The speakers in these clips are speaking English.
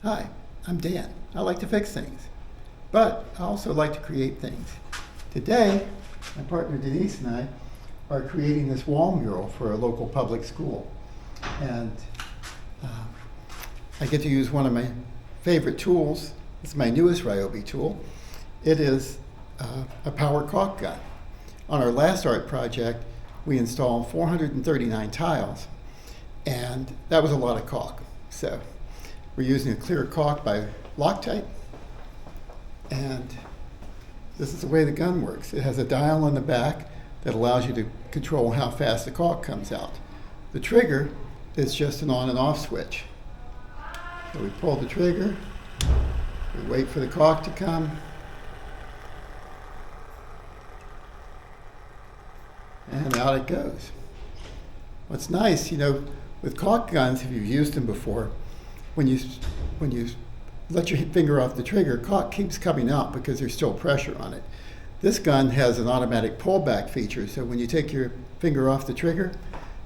Hi, I'm Dan. I like to fix things, but I also like to create things. Today, my partner Denise and I are creating this wall mural for a local public school. And I get to use one of my favorite tools. It's my newest Ryobi tool. It is a power caulk gun. On our last art project, we installed 439 tiles, and that was a lot of caulk. So we're using a clear caulk by Loctite, and this is the way the gun works. It has a dial on the back that allows you to control how fast the caulk comes out. The trigger is just an on and off switch. So we pull the trigger, we wait for the caulk to come, and out it goes. What's nice, with caulk guns, if you've used them before, when you let your finger off the trigger, caulk keeps coming out because there's still pressure on it. This gun has an automatic pullback feature, so when you take your finger off the trigger,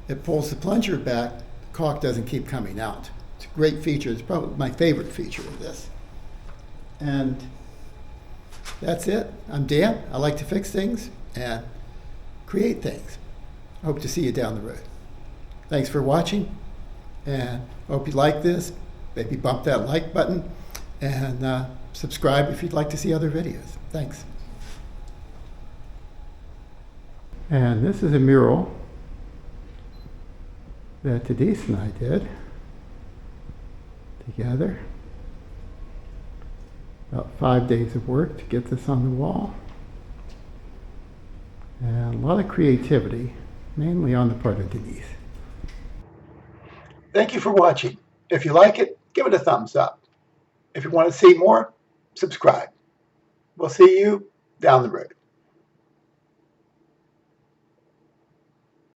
it pulls the plunger back, the caulk doesn't keep coming out. It's a great feature. It's probably my favorite feature of this. And that's it. I'm Dan. I like to fix things and create things. I hope to see you down the road. Thanks for watching, and I hope you like this. Maybe bump that like button and subscribe if you'd like to see other videos. Thanks. And this is a mural that Denise and I did together. About 5 days of work to get this on the wall. And a lot of creativity, mainly on the part of Denise. Thank you for watching. If you like it, give it a thumbs up. If you want to see more, subscribe. We'll see you down the road.